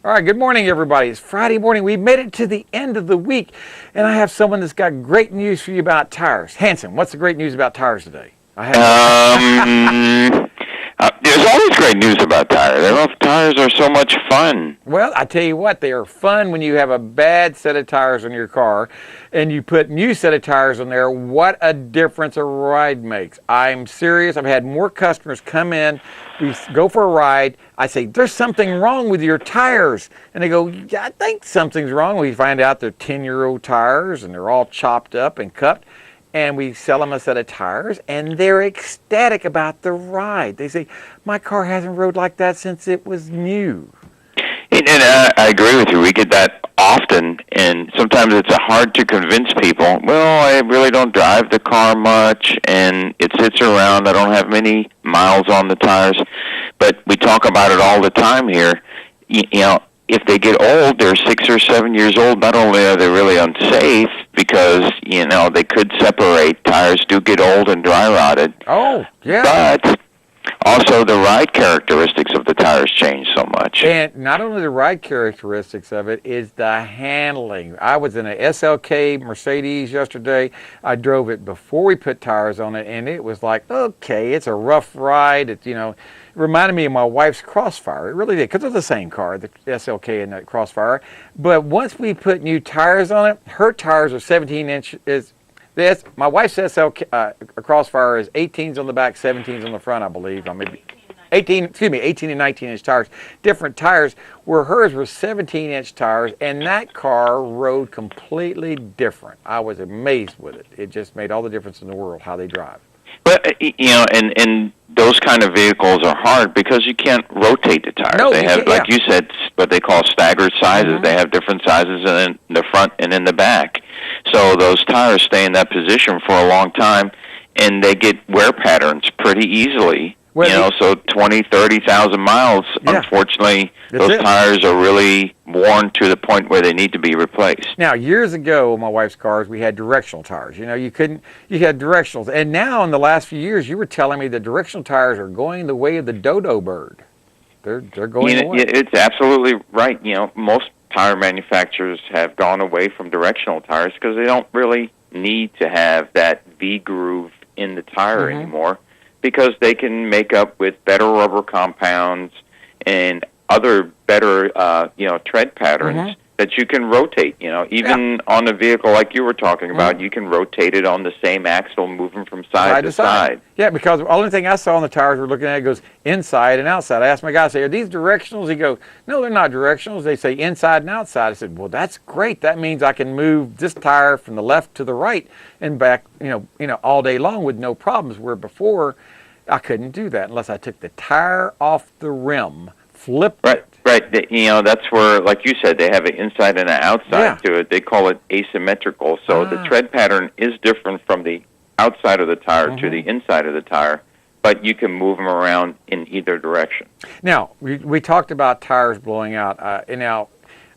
All right, good morning, everybody. It's Friday morning. We've made it to the end of the week, and I have someone that's got great news for you about tires. Hansson, what's the great news about tires today? There's always great news about tires. Tires are so much fun. Well, I tell you what, they are fun when you have a bad set of tires on your car and you put new set of tires on there. What a difference a ride makes. I'm serious. I've had more customers come in. We go for a ride. I say, there's something wrong with your tires. And they go, yeah, I think something's wrong. We find out they're 10-year-old tires and they're all chopped up and cupped. And we sell them a set of tires, and they're ecstatic about the ride. They say, my car hasn't rode like that since it was new. And I agree with you. We get that often, and sometimes it's hard to convince people, well, I really don't drive the car much, and it sits around. I don't have many miles on the tires. But we talk about it all the time here. You know, if they get old, they're 6 or 7 years old, not only are they really unsafe because, you know, they could separate. Tires do get old and dry rotted. Oh, yeah. But also the ride characteristics of the tires change so much. And not only the ride characteristics of it, is the handling. I was in a SLK Mercedes yesterday. I drove it before we put tires on it, and it was like, okay, it's a rough ride. It's, you know, it reminded me of my wife's Crossfire. It really did, because it's the same car, the SLK and the Crossfire. But once we put new tires on it, her tires are 17 inches. My wife's SLK Crossfire is 18s on the back, 17s on the front, I believe. Or maybe 18 and 19-inch tires. Different tires, where hers were 17-inch tires, and that car rode completely different. I was amazed with it. It just made all the difference in the world how they drive. But, you know, and those kind of vehicles are hard because you can't rotate the tires. No, they have, like you said, what they call staggered sizes. Mm-hmm. They have different sizes in the front and in the back. So those tires stay in that position for a long time, and they get wear patterns pretty easily. Well, you know, so 20, 30,000 miles, yeah. Unfortunately, those tires are really worn to the point where they need to be replaced. Now, years ago, my wife's cars, we had directional tires. You know, you had directionals. And now, in the last few years, you were telling me the directional tires are going the way of the dodo bird. They're going away. It's absolutely right. You know, most tire manufacturers have gone away from directional tires because they don't really need to have that V-groove in the tire anymore, because they can make up with better rubber compounds and other better, tread patterns that you can rotate. You know, even on a vehicle like you were talking about, you can rotate it on the same axle, moving from side to side. Yeah, because the only thing I saw on the tires we're looking at goes inside and outside. I asked my guy, I say, are these directionals? He goes, no, they're not directionals. They say inside and outside. I said, well, that's great. That means I can move this tire from the left to the right and back, you know, all day long with no problems, where before I couldn't do that unless I took the tire off the rim, flipped it. Right. You know, that's where, like you said, they have an inside and an outside to it. They call it asymmetrical. So the tread pattern is different from the outside of the tire to the inside of the tire, but you can move them around in either direction. Now, we talked about tires blowing out. Now,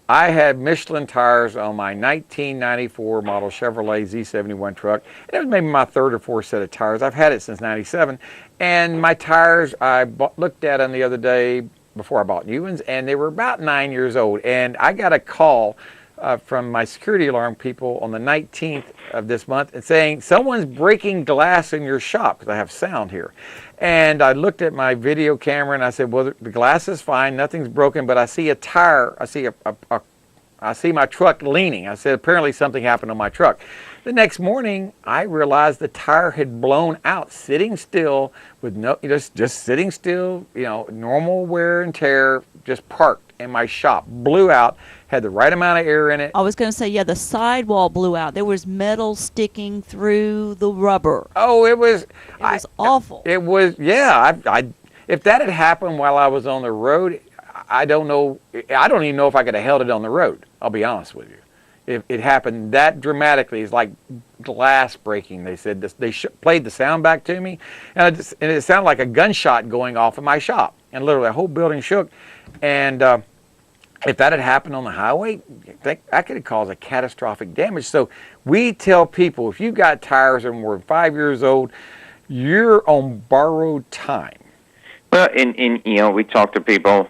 I had Michelin tires on my 1994 model Chevrolet Z71 truck. And it was maybe my third or fourth set of tires. I've had it since '97. And my tires, I looked at them the other day before I bought new ones, and they were about 9 years old. And I got a call from my security alarm people on the 19th of this month and saying, someone's breaking glass in your shop, because I have sound here. And I looked at my video camera and I said, well, the glass is fine, nothing's broken, but I see a tire, I see my truck leaning. I said, apparently something happened on my truck. The next morning, I realized the tire had blown out, sitting still with no, just sitting still, you know, normal wear and tear, just parked in my shop, blew out, had the right amount of air in it. I was going to say, yeah, the sidewall blew out. There was metal sticking through the rubber. Oh, it was awful. It was, yeah. If that had happened while I was on the road, I don't know. I don't even know if I could have held it on the road. I'll be honest with you. If it happened that dramatically, it's like glass breaking. They said they played the sound back to me, and it sounded like a gunshot going off in my shop, and literally the whole building shook. And if that had happened on the highway, that could have caused a catastrophic damage. So we tell people, if you've got tires that are more than 5 years old, you're on borrowed time. Well, we talk to people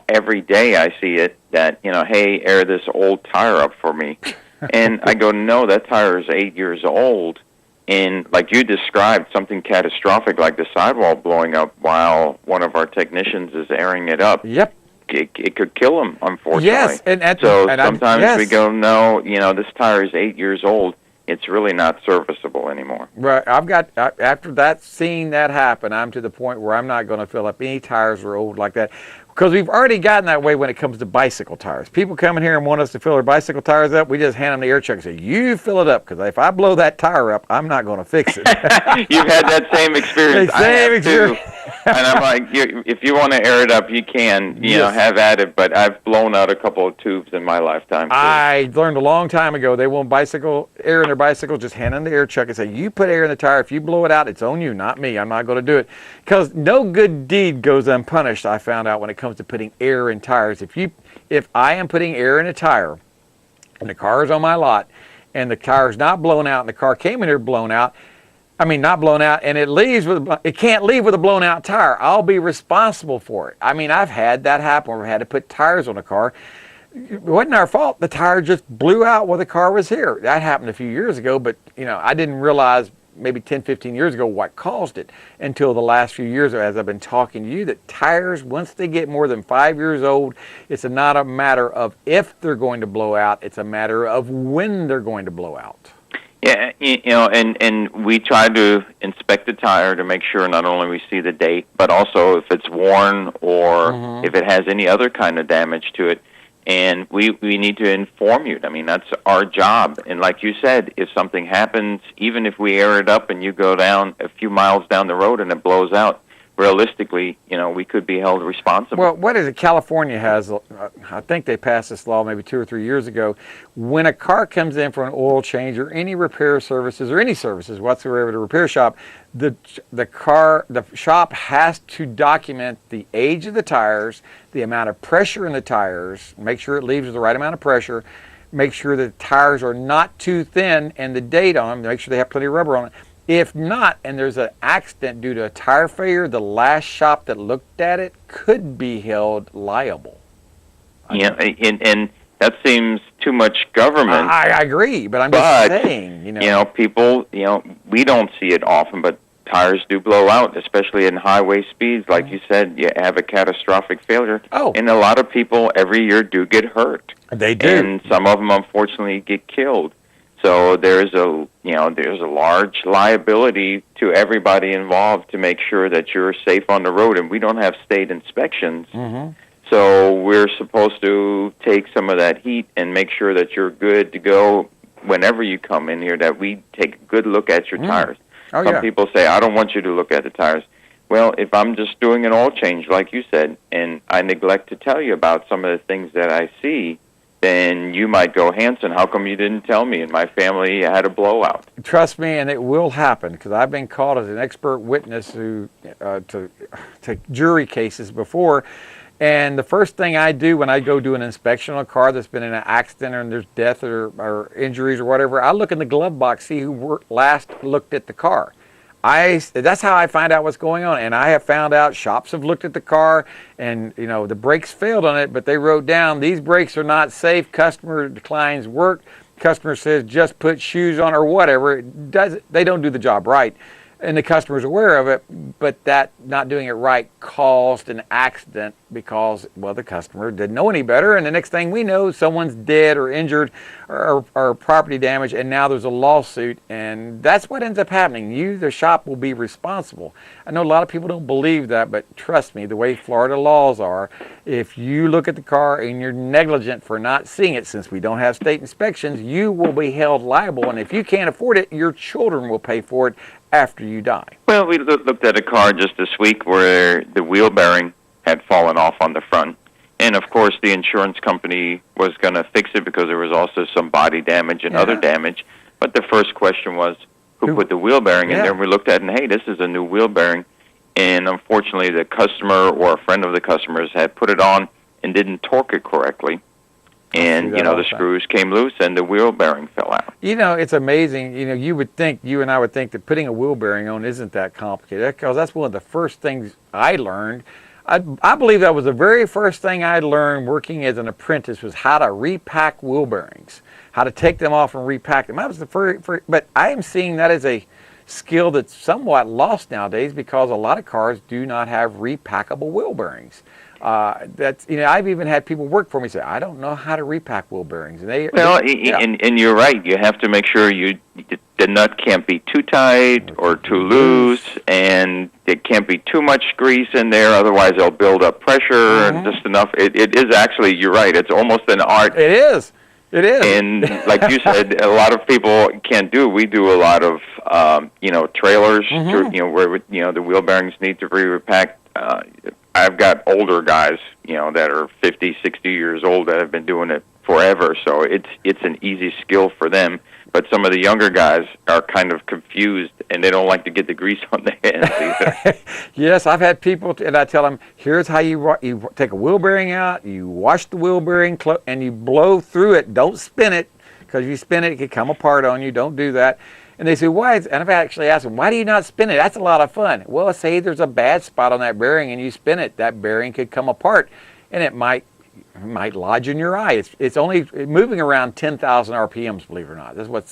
every day I see it that, hey, air this old tire up for me. And I go, no, that tire is 8 years old. And like you described, something catastrophic like the sidewall blowing up while one of our technicians is airing it up. Yep. It could kill him, unfortunately. Yes, sometimes we go, no, this tire is 8 years old. It's really not serviceable anymore. Right. After seeing that happen, I'm to the point where I'm not going to fill up any tires that are old like that. Because we've already gotten that way when it comes to bicycle tires. People come in here and want us to fill their bicycle tires up. We just hand them the air check and say, you fill it up, because if I blow that tire up, I'm not going to fix it. You've had that same experience. Same experience. And I'm like, if you want to air it up, you can, have at it. But I've blown out a couple of tubes in my lifetime, too. I learned a long time ago, they want air in their bicycle, just hand them the air check and say, you put air in the tire. If you blow it out, it's on you, not me. I'm not going to do it. Because no good deed goes unpunished, I found out, when it comes to putting air in tires. If I am putting air in a tire and the car is on my lot and the tire is not blown out and the car came in here blown out, not blown out, and it can't leave with a blown out tire, I'll be responsible for it. I've had that happen where we had to put tires on a car. It wasn't our fault. The tire just blew out while the car was here. That happened a few years ago, but I didn't realize maybe 10, 15 years ago what caused it until the last few years, as I've been talking to you, that tires, once they get more than 5 years old, it's not a matter of if they're going to blow out, it's a matter of when they're going to blow out. Yeah, and we try to inspect the tire to make sure not only we see the date, but also if it's worn or if it has any other kind of damage to it. And we need to inform you. That's our job. And like you said, if something happens, even if we air it up and you go down a few miles down the road and it blows out, realistically, we could be held responsible. Well, what is it? California has, I think they passed this law maybe 2 or 3 years ago. When a car comes in for an oil change or any repair services or any services whatsoever at a repair shop, the shop has to document the age of the tires, the amount of pressure in the tires, make sure it leaves with the right amount of pressure, make sure the tires are not too thin, and the date on them, make sure they have plenty of rubber on it. If not, and there's an accident due to a tire failure, the last shop that looked at it could be held liable. Yeah, and that seems too much government. I agree, but I'm just saying, people, we don't see it often, but tires do blow out, especially in highway speeds. Like you said, you have a catastrophic failure. Oh. And a lot of people every year do get hurt. They do. And some of them, unfortunately, get killed. So there's a large liability to everybody involved to make sure that you're safe on the road. And we don't have state inspections, so we're supposed to take some of that heat and make sure that you're good to go whenever you come in here. That we take a good look at your tires. Some people say, I don't want you to look at the tires. Well, if I'm just doing an oil change, like you said, and I neglect to tell you about some of the things that I see, then you might go, Hansson, how come you didn't tell me? And my family had a blowout. Trust me, and it will happen, because I've been called as an expert witness to jury cases before. And the first thing I do when I go do an inspection on a car that's been in an accident and there's death or injuries or whatever, I look in the glove box, see who last looked at the car. That's how I find out what's going on. And I have found out shops have looked at the car and, the brakes failed on it, but they wrote down, these brakes are not safe, customer declines work, customer says just put shoes on or whatever. They don't do the job right. And the customer's aware of it, but that not doing it right caused an accident because, the customer didn't know any better. And the next thing we know, someone's dead or injured or property damage, and now there's a lawsuit. And that's what ends up happening. You, the shop, will be responsible. I know a lot of people don't believe that, but trust me, the way Florida laws are, if you look at the car and you're negligent for not seeing it, since we don't have state inspections, you will be held liable. And if you can't afford it, your children will pay for it after you die. Well, we looked at a car just this week where the wheel bearing had fallen off on the front. And, of course, the insurance company was going to fix it because there was also some body damage and other damage. But the first question was, who put the wheel bearing in there? And we looked at it, and, hey, this is a new wheel bearing. And, unfortunately, the customer or a friend of the customer's had put it on and didn't torque it correctly. And, the screws came loose and the wheel bearing fell out. It's amazing. You and I would think that putting a wheel bearing on isn't that complicated, because that's one of the first things I learned. I believe that was the very first thing I learned working as an apprentice was how to repack wheel bearings, how to take them off and repack them. That was the first, but I am seeing that as a skill that's somewhat lost nowadays because a lot of cars do not have repackable wheel bearings. That's, you know, I've even had people work for me say, I don't know how to repack wheel bearings. And and you're right. You have to make sure the nut can't be too tight or too loose, and it can't be too much grease in there. Otherwise, they'll build up pressure and just enough. It is actually, you're right. It's almost an art. It is. It is. And like you said, a lot of people can't do. We do a lot of, trailers, where, the wheel bearings need to be repacked. I've got older guys, that are 50, 60 years old that have been doing it forever. So it's an easy skill for them. But some of the younger guys are kind of confused, and they don't like to get the grease on their hands either. Yes, I've had people, and I tell them, here's how you take a wheel bearing out, you wash the wheel bearing, and you blow through it. Don't spin it, because if you spin it, it can come apart on you. Don't do that. And they say, why? And I've actually asked them, why do you not spin it? That's a lot of fun. Well, say there's a bad spot on that bearing, and you spin it, that bearing could come apart, and it might lodge in your eye. It's only moving around 10,000 RPMs, believe it or not. That's what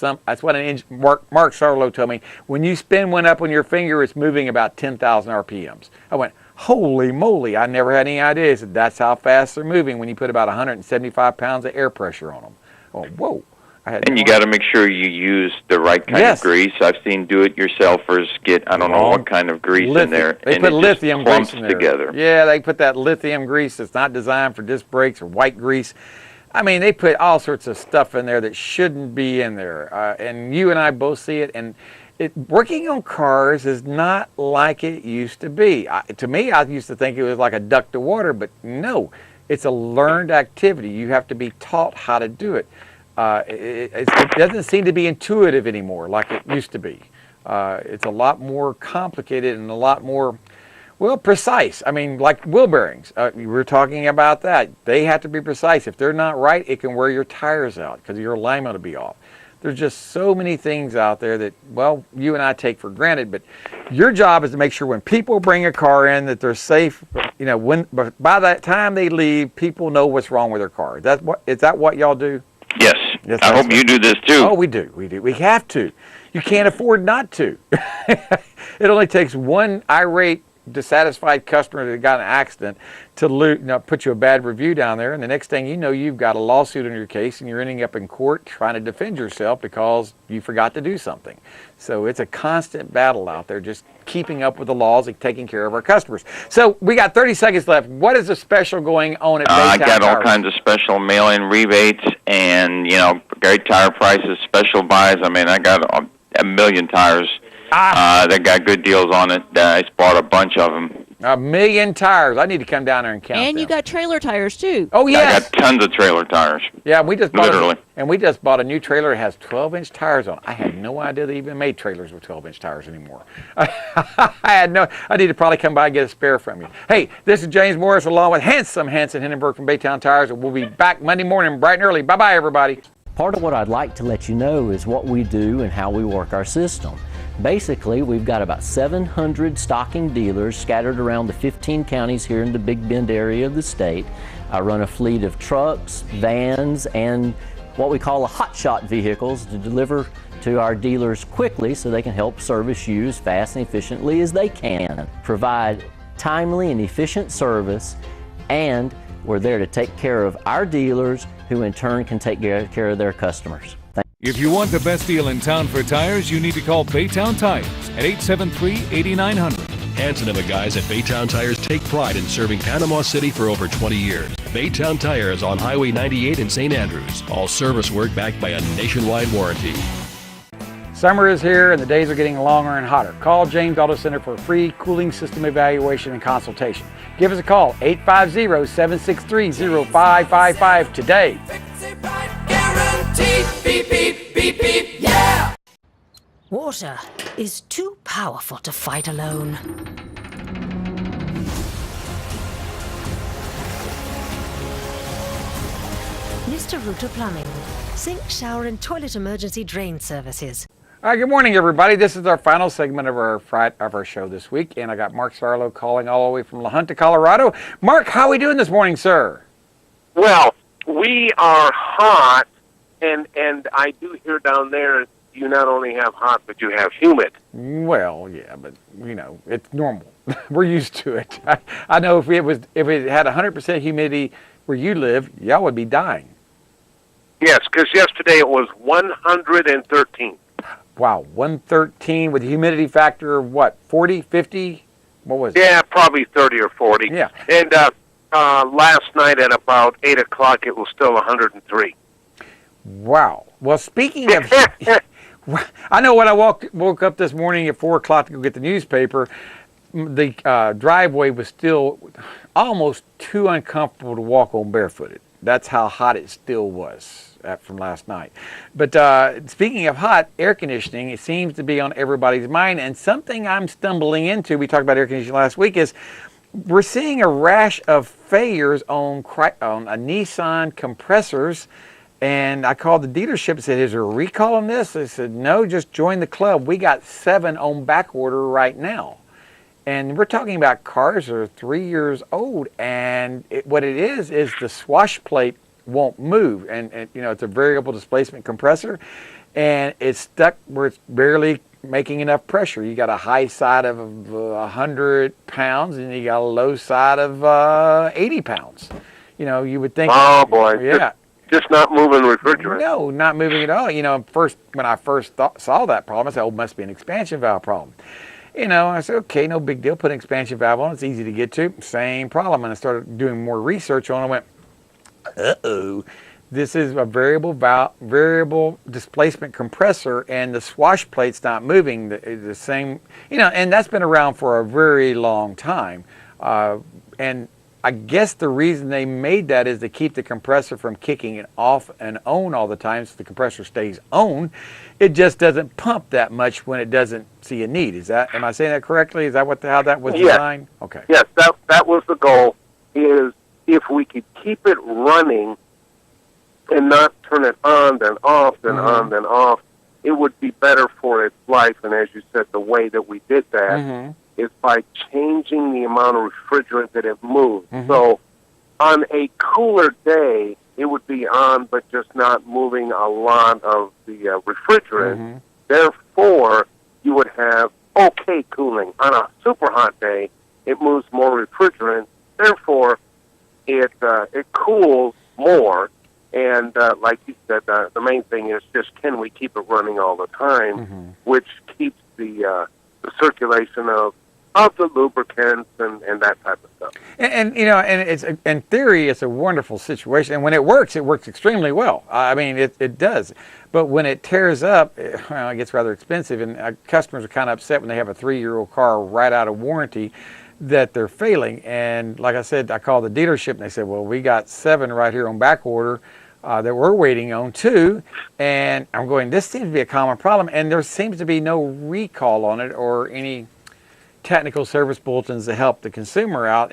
Mark Sarlo told me. When you spin one up on your finger, it's moving about 10,000 RPMs. I went, holy moly! I never had any idea. He said, that's how fast they're moving when you put about 175 pounds of air pressure on them. Oh, whoa! And you got to make sure you use the right kind of grease. I've seen do-it-yourselfers get, I don't know what kind of grease in there. They put lithium grease in there. Together. Yeah, they put that lithium grease that's not designed for disc brakes or white grease. I mean, they put all sorts of stuff in there that shouldn't be in there. And you and I both see it. And working on cars is not like it used to be. To me, I used to think it was like a duck to water, but no. It's a learned activity. You have to be taught how to do it. It doesn't seem to be intuitive anymore like it used to be. It's a lot more complicated and a lot more, precise. I mean, like wheel bearings. We were talking about that. They have to be precise. If they're not right, it can wear your tires out because your alignment will be off. There's just so many things out there that, you and I take for granted, but your job is to make sure when people bring a car in that they're safe, by that time they leave, people know what's wrong with their car. Is that what y'all do? Yes. I hope you do this too. Oh, we do. We have to. You can't afford not to. It only takes one irate, dissatisfied customer that got in an accident to put you a bad review down there, and the next thing you know, you've got a lawsuit on your case, and you're ending up in court trying to defend yourself because you forgot to do something. So it's a constant battle out there, just keeping up with the laws and taking care of our customers. So we got 30 seconds left. What is the special going on at Baytown I got all Tires? kinds of special mail-in rebates and, great tire prices, special buys. I mean, I got a million tires. They got good deals on it. I bought a bunch of them. 1 million tires. I need to come down there and count And them. you got trailer tires, too. Oh, yes. I got tons of trailer tires. Yeah, we just bought Literally. we just bought a new trailer that has 12-inch tires on it. I had no idea they even made trailers with 12-inch tires anymore. I need to probably come by and get a spare from you. Hey, this is James Morris along with Hansson Hindenburg from Baytown Tires, and we'll be back Monday morning bright and early. Bye-bye, everybody. Part of what I'd like to let you know is what we do and how we work our system. Basically, we've got about 700 stocking dealers scattered around the 15 counties here in the Big Bend area of the state. I run a fleet of trucks, vans, and what we call hotshot vehicles to deliver to our dealers quickly so they can help service you as fast and efficiently as they can. Provide timely and efficient service, and we're there to take care of our dealers who in turn can take care of their customers. If you want the best deal in town for tires, you need to call Baytown Tires at 873-8900. Hansson and the guys at Baytown Tires take pride in serving Panama City for over 20 years. Baytown Tires on Highway 98 in St. Andrews. All service work backed by a nationwide warranty. Summer is here and the days are getting longer and hotter. Call James Auto Center for a free cooling system evaluation and consultation. Give us a call, 850-763-0555 today. Beep, beep, beep, beep, yeah! Water is too powerful to fight alone. Mr. Router Plumbing. Sink, shower and toilet emergency drain services. All right, good morning, everybody. This is our final segment of our show this week, and I got Mark Sarlo calling all the way from La Junta, Colorado. Mark, how are we doing this morning, sir? Well, we are hot, and I do hear down there you not only have hot, but you have humid. Well, yeah, but it's normal. We're used to it. I know if it had 100% humidity where you live, y'all would be dying. Yes, because yesterday it was 113. Wow, 113 with a humidity factor of what, 40, 50? What was it? Yeah, probably 30 or 40. Yeah. And last night at about 8 o'clock, it was still 103. Wow. Well, speaking of... I know when I woke up this morning at 4 o'clock to go get the newspaper, the driveway was still almost too uncomfortable to walk on barefooted. That's how hot it still was from last night. But speaking of hot, air conditioning, it seems to be on everybody's mind. And something I'm stumbling into, we talked about air conditioning last week, is we're seeing a rash of failures on a Nissan compressors. And I called the dealership and said, is there a recall on this? They said, no, just join the club. We got 7 on back order right now. And we're talking about cars that are 3 years old. And what it is the swash plate won't move. And it's a variable displacement compressor. And it's stuck where it's barely making enough pressure. You got a high side of 100 pounds and you got a low side of 80 pounds. You would think. Oh, boy. Yeah. Just not moving refrigerant. No, not moving at all. When I first saw that problem, I said, it must be an expansion valve problem. I said, okay, no big deal. Put an expansion valve on. It's easy to get to. Same problem. And I started doing more research on it. I went, uh-oh, this is a variable displacement compressor, and the swash plate's not moving the same. And that's been around for a very long time. And I guess the reason they made that is to keep the compressor from kicking it off and on all the time, so the compressor stays on. It just doesn't pump that much when it doesn't see a need. Am I saying that correctly? Is that how that was designed? Okay. Yes, that was the goal, is if we could keep it running and not turn it on, then off, then on, then off, it would be better for its life. And as you said, the way that we did that is by changing the amount of refrigerant that it moves. So on a cooler day, it would be on, but just not moving a lot of the refrigerant. Therefore, you would have okay cooling. On a super hot day, it moves more refrigerant. Therefore, it cools more. And like you said, the main thing is just, can we keep it running all the time, which keeps the circulation of the lubricants and that type of stuff. And it's in theory, it's a wonderful situation. And when it works extremely well. I mean, it does. But when it tears up, it gets rather expensive. And customers are kind of upset when they have a 3-year-old car right out of warranty that they're failing. And like I said, I called the dealership and they said, well, we got 7 right here on back order that we're waiting on too. And I'm going, this seems to be a common problem. And there seems to be no recall on it or any technical service bulletins to help the consumer out.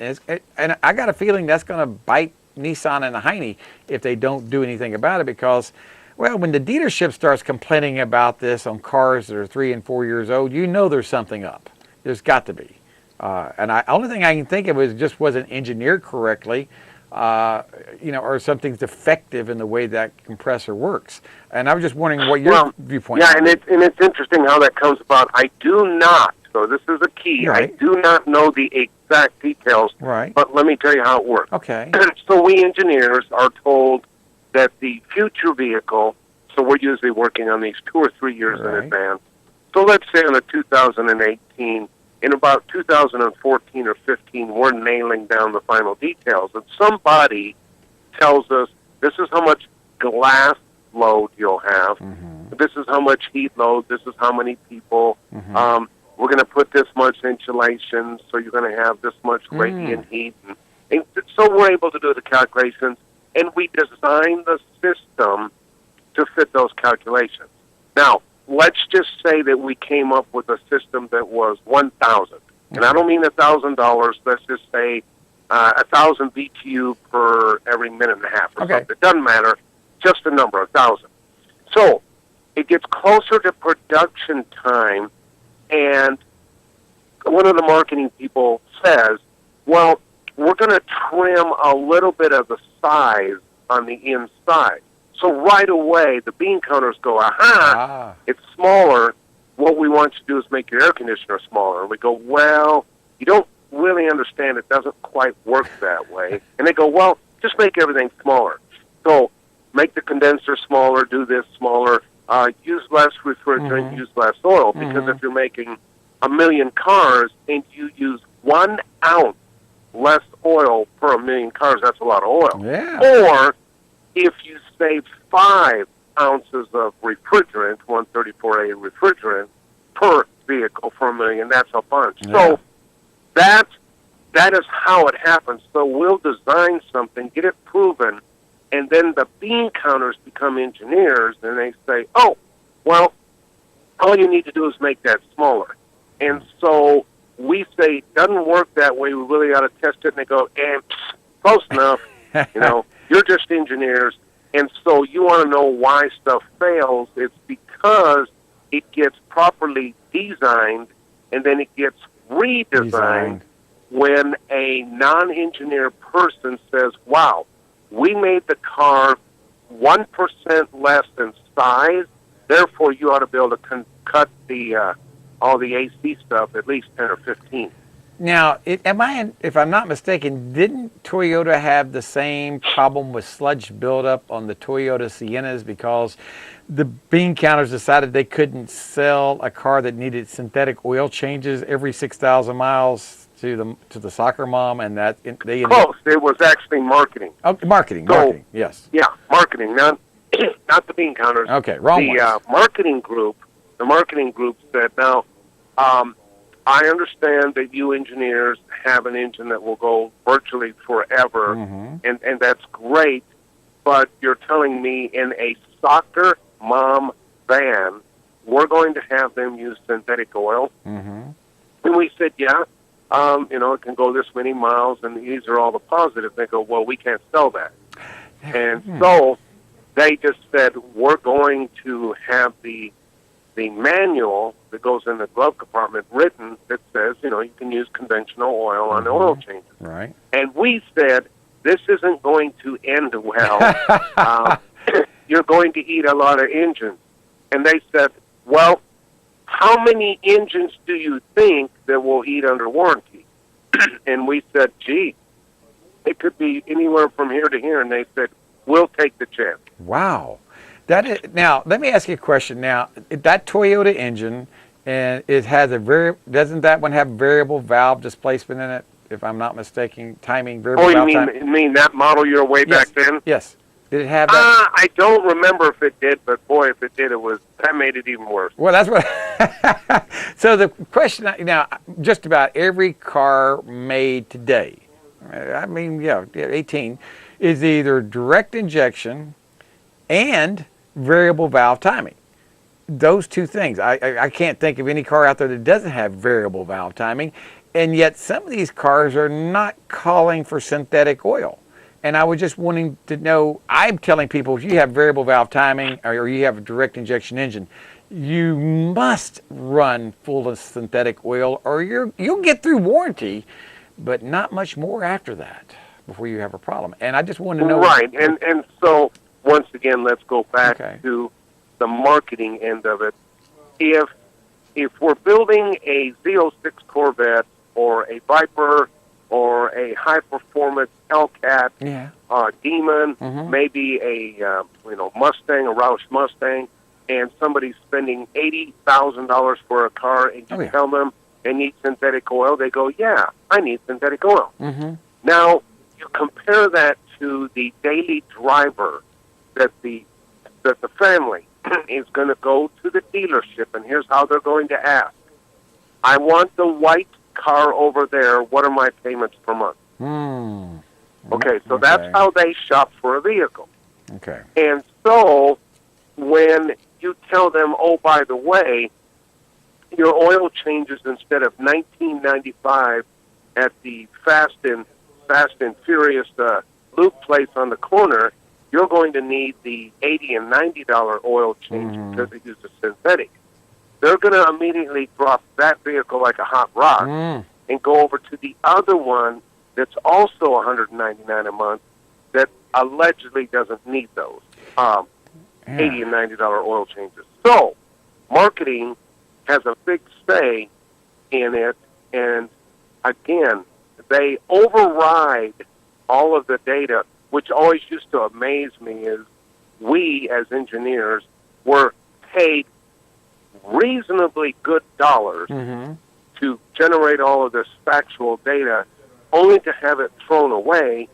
And I got a feeling that's going to bite Nissan in the hiney if they don't do anything about it, because, well, when the dealership starts complaining about this on cars that are 3 and 4 years old, there's something up. There's got to be. And the only thing I can think of is just wasn't engineered correctly, or something's defective in the way that compressor works. And I was just wondering what your viewpoint is. Yeah, and it's interesting how that comes about. I do not, so this is a key, right. I do not know the exact details, right. But let me tell you how it works. Okay. So we engineers are told that the future vehicle, so we're usually working on these 2 or 3 years in advance. So let's say in the 2018, in about 2014 or 15, we're nailing down the final details. And somebody tells us, this is how much glass load you'll have. This is how much heat load. This is how many people. We're going to put this much insulation, so you're going to have this much radiant heat. And so we're able to do the calculations, and we design the system to fit those calculations. Now, let's just say that we came up with a system that was $1,000. And I don't mean $1,000. Let's just say 1,000 BTU per every minute and a half or something. It doesn't matter. Just a number, 1,000. So it gets closer to production time, and one of the marketing people says, well, we're going to trim a little bit of the size on the inside. So right away, the bean counters go, aha, it's smaller. What we want you to do is make your air conditioner smaller. And we go, well, you don't really understand. It doesn't quite work that way. And they go, well, just make everything smaller. So make the condenser smaller, do this smaller, use less refrigerant, use less oil. Because if you're making 1 million cars and you use 1 ounce less oil per 1 million cars, that's a lot of oil. Yeah. Or if you save 5 ounces of refrigerant, 134A refrigerant, per vehicle for 1 million, that's a bunch. Yeah. So that is how it happens. So we'll design something, get it proven, and then the bean counters become engineers, and they say, oh, well, all you need to do is make that smaller. And so we say, it doesn't work that way, we really ought to test it, and they go, close enough, you're just engineers. And so you want to know why stuff fails. It's because it gets properly designed, and then it gets redesigned when a non-engineer person says, wow, we made the car 1% less in size, therefore you ought to be able to cut the all the AC stuff at least 10 or 15. Now, if I'm not mistaken, didn't Toyota have the same problem with sludge buildup on the Toyota Siennas because the bean counters decided they couldn't sell a car that needed synthetic oil changes every 6,000 miles to the soccer mom, and that they close. It was actually marketing. Oh, marketing. Yes. Yeah, marketing, not the bean counters. Okay, wrong. The marketing group said, now, I understand that you engineers have an engine that will go virtually forever, and that's great, but you're telling me in a soccer mom van, we're going to have them use synthetic oil? And we said, yeah, it can go this many miles, and these are all the positives. They go, well, we can't sell that. And so they just said, we're going to have the manual that goes in the glove compartment written that says, you can use conventional oil on oil changes. Right. And we said, this isn't going to end well. You're going to eat a lot of engines. And they said, well, how many engines do you think that will eat under warranty? And we said, gee, it could be anywhere from here to here. And they said, we'll take the chance. Wow. Now, let me ask you a question. Now, that Toyota engine, and it has doesn't that one have variable valve displacement in it, if I'm not mistaken, variable valve timing? You mean that model year way back then? Yes. Did it have that? I don't remember if it did, but boy, if it did, that made it even worse. Well, that's what. So the question now, just about every car made today, 18, is either direct injection and variable valve timing. Those two things. I can't think of any car out there that doesn't have variable valve timing, and yet some of these cars are not calling for synthetic oil. And I was just wanting to know, I'm telling people, if you have variable valve timing or you have a direct injection engine, you must run full of synthetic oil or you'll get through warranty, but not much more after that before you have a problem. And I just wanted to know. Right, and so once again, let's go back to the marketing end of it. If we're building a Z06 Corvette or a Viper or a high-performance Hellcat, Demon, maybe a Mustang, a Roush Mustang, and somebody's spending $80,000 for a car, and you tell them they need synthetic oil, they go, yeah, I need synthetic oil. Now, you compare that to the daily driver that the family is going to go to the dealership, and here's how they're going to ask. I want the white car over there. What are my payments per month? Okay, so that's how they shop for a vehicle. Okay. And so when you tell them, oh, by the way, your oil changes instead of $19.95 at the Fast and Furious lube place on the corner, you're going to need the $80 and $90 oil change because it uses synthetic. They're going to immediately drop that vehicle like a hot rock and go over to the other one that's also $199 a month that allegedly doesn't need those $80 and $90 oil changes. So marketing has a big say in it, and again, they override all of the data, which always used to amaze me is we as engineers were paid reasonably good dollars to generate all of this factual data, only to have it thrown away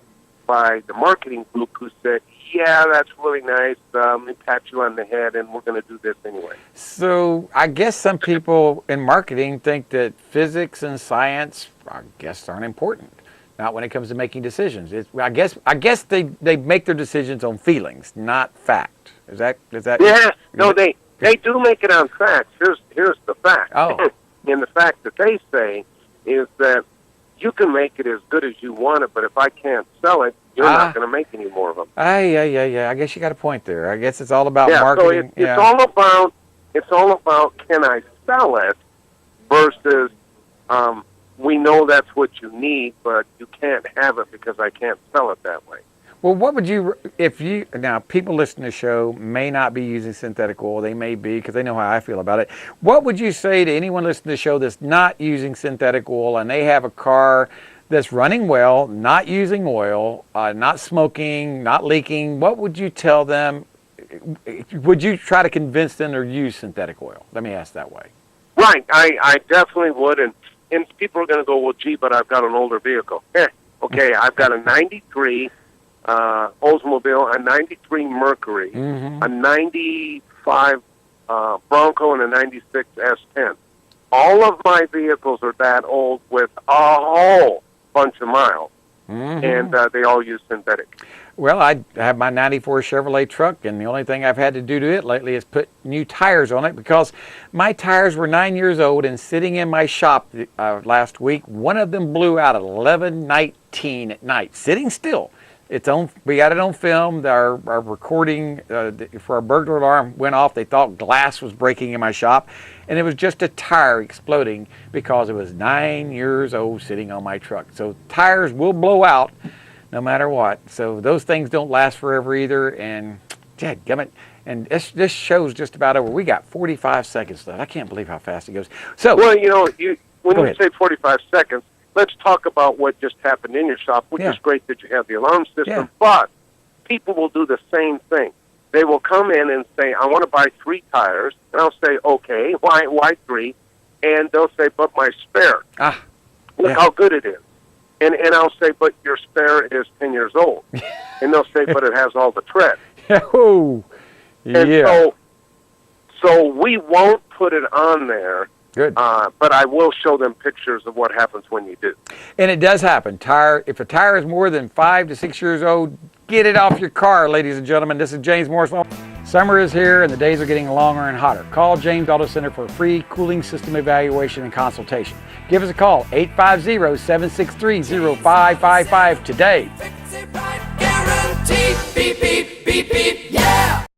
by the marketing group who said, yeah, that's really nice, let me pat you on the head, and we're going to do this anyway. So I guess some people in marketing think that physics and science, I guess, aren't important. Not when it comes to making decisions. I guess they make their decisions on feelings, not fact. Is that? Yeah, no, they do make it on facts. Here's the fact. Oh. And the fact that they say is that you can make it as good as you want it, but if I can't sell it, you're not going to make any more of them. Yeah. I guess you got a point there. I guess it's all about marketing. marketing. So it's all about can I sell it versus we know that's what you need, but you can't have it because I can't sell it that way. Well, what would you, now people listening to the show may not be using synthetic oil, they may be because they know how I feel about it. What would you say to anyone listening to the show that's not using synthetic oil and they have a car that's running well, not using oil, not smoking, not leaking? What would you tell them? Would you try to convince them to use synthetic oil? Let me ask that way. Right, I definitely would, and people are going to go, well, gee, but I've got an older vehicle. Okay, I've got a 93 Oldsmobile, a 93 Mercury, a 95 Bronco, and a 96 S10. All of my vehicles are that old with a whole bunch of miles, and they all use synthetic. Well, I have my 94 Chevrolet truck, and the only thing I've had to do to it lately is put new tires on it because my tires were 9 years old and sitting in my shop last week. One of them blew out at 11:19 at night, sitting still. We got it on film. Our recording for our burglar alarm went off. They thought glass was breaking in my shop, and it was just a tire exploding because it was 9 years old sitting on my truck. So tires will blow out no matter what. So those things don't last forever either. And dadgummit, and this show's just about over. We got 45 seconds left. I can't believe how fast it goes. So, well, when you say 45 seconds, let's talk about what just happened in your shop, which is great that you have the alarm system, but people will do the same thing. They will come in and say, I want to buy 3 tires, and I'll say, okay, why 3? And they'll say, but my spare. Look how good it is. And I'll say, but your spare is 10 years old. And they'll say, but it has all the tread. Oh, and so we won't put it on there. Good. But I will show them pictures of what happens when you do. And it does happen. If a tire is more than 5 to 6 years old, get it off your car, ladies and gentlemen. This is James Morrisville. Summer is here and the days are getting longer and hotter. Call James Auto Center for a free cooling system evaluation and consultation. Give us a call, 850-763-0555 today. Guaranteed. Beep, beep, beep, beep, yeah.